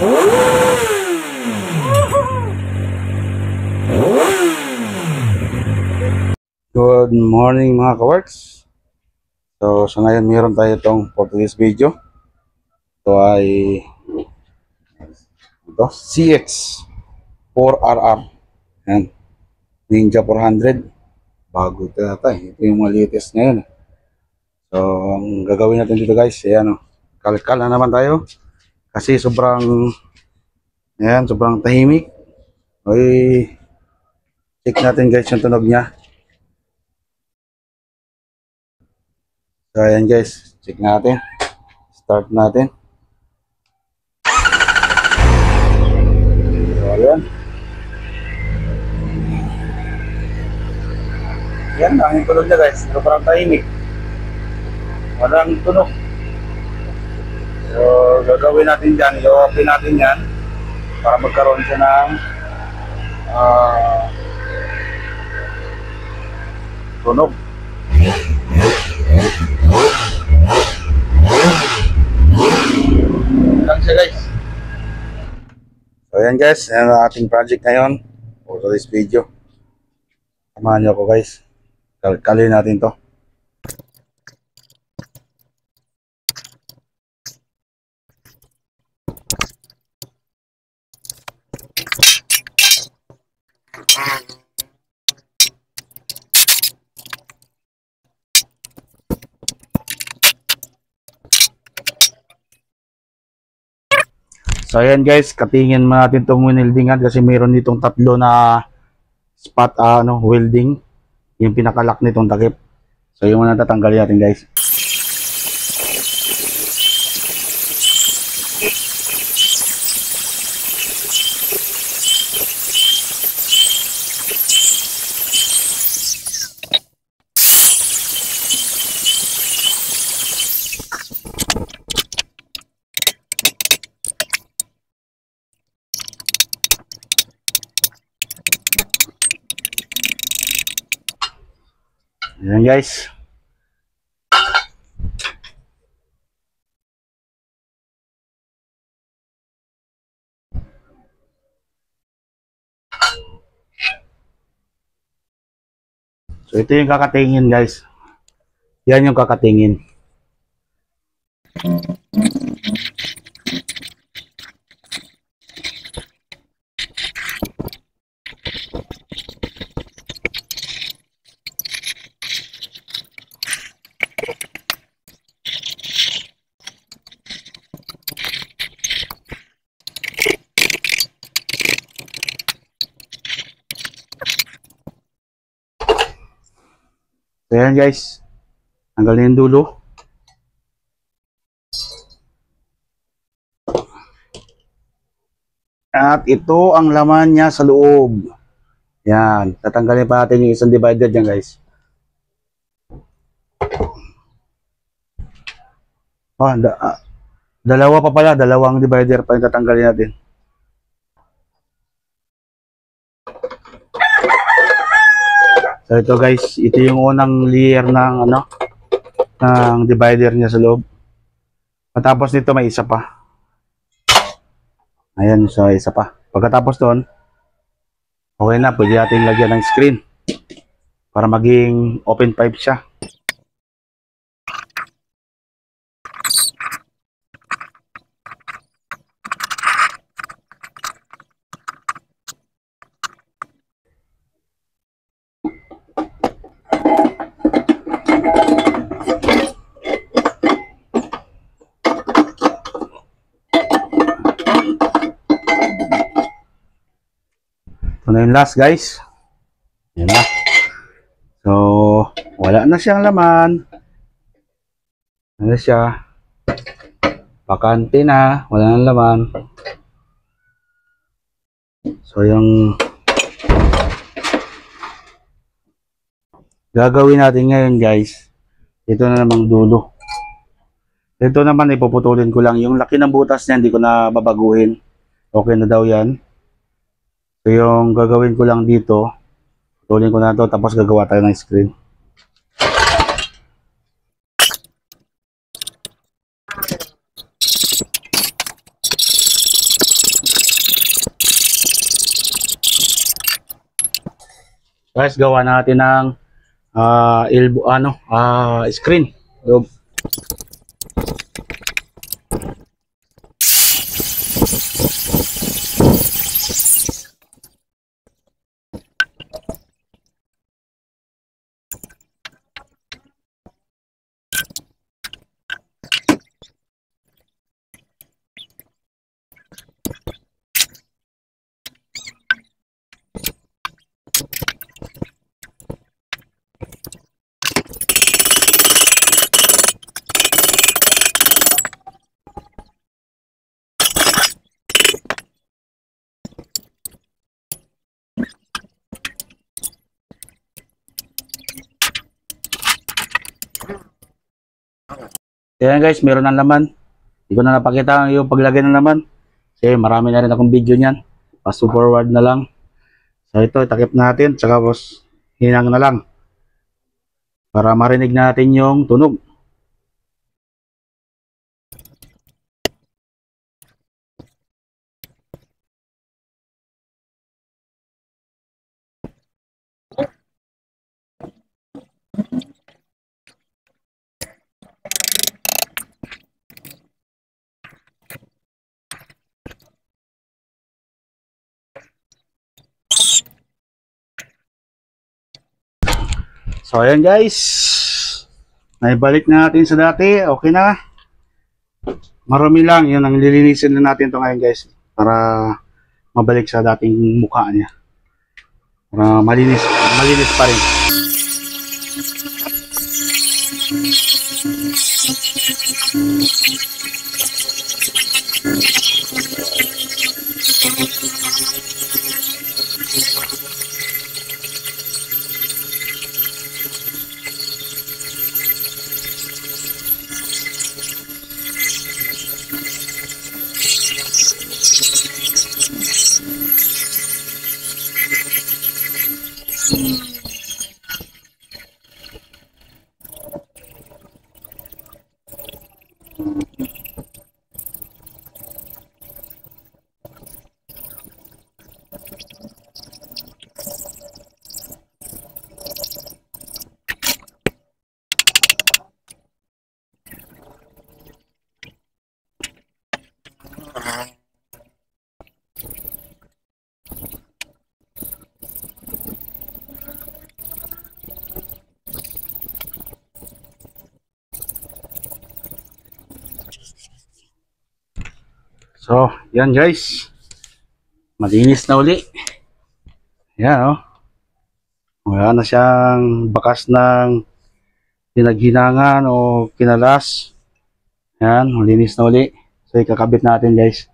Good morning mga ka-works. So sa ngayon meron tayo itong for today's video. Ito ay CX 4RR and Ninja 400. Bago ito yata eh. Ito yung mga latest ngayon. So ang gagawin natin dito guys, ayan o, kalkal na naman tayo kasi sobrang tahimik. Okay, check natin guys yung tunog niya. So ayan guys, check natin, start natin. So ayan, yan ang tunog niya guys, sobrang tahimik, walang tunog. So gagawin natin dyan, i-open natin yan para magkaroon siya ng tunog. Lang siya guys. So ayan guys, yan ang ating project ngayon for this video. Samahan niyo ako guys, kalkalin natin to. So ayan guys, katingin natin itong winildingan kasi mayroon ditong tatlo na spot welding, yung pinakalock nitong takip. So yung muna tatanggalin natin guys. Ayan guys. So ito yung kakatingin guys. Yan yung kakatingin. So yan guys, tanggalin yung dulo. At ito ang laman niya sa loob. Yan, tatanggalin pa natin yung isang divider dyan guys. Dalawa pa pala, dalawang divider pa yung tatanggalin natin. So ito guys, ito yung unang layer ng ng divider niya sa loob. Matapos nito may isa pa. Ayan, so isa pa. Pagkatapos doon, okay na, pwede natin lagyan ng screen para maging open pipe siya. Ito na yung last guys. Yan na. So wala na siyang laman. Ano siya? Bakante na. Wala nang laman. So yung gagawin natin ngayon guys, ito na namang dulo. Ito naman ipuputulin ko lang. Yung laki ng butas niya hindi ko na babaguhin. Okay na daw yan. So yung gagawin ko lang dito, putulin ko na ito tapos gagawa tayo ng screen. Guys, gawa natin ng screen. So, Ayan guys, meron ng laman. Hindi ko na napakita yung paglagay ng laman. Kasi marami na rin akong video niyan. Pass forward na lang. So ito, itakip natin. Tsaka hinang na lang. Para marinig natin yung tunog. So ayan guys. Naibalik natin sa dati. Okay na. Marami lang. Yun ang lilinisin na natin ito ngayon guys. Para mabalik sa dating mukha niya. Para malinis pa rin. So, yan guys. Malinis na uli. Yan oh. Wala na siyang bakas ng pinaghinangan o kinalas. Yan, malinis na uli. So, ikakabit natin guys.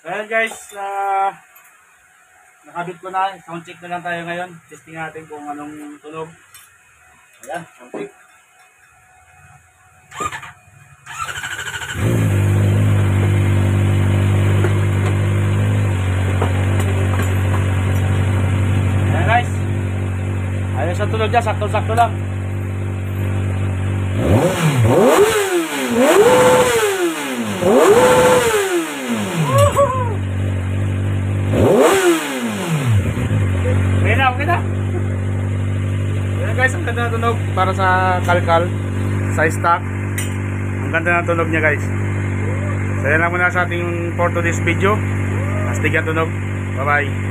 Ayan guys, nakabit ko na. Sound check na lang tayo ngayon. Testing natin kung anong tunog. Ayan, sound check. Ayan guys. Ayos ang tunog dyan, sakto-sakto lang. Okay na. Ayan guys, ang ganda na tunog para sa kalkal, sa stock. Ang ganda na tunog niya guys. So yan lang muna sa ating for today's video. Astig ang tunog. Bye bye.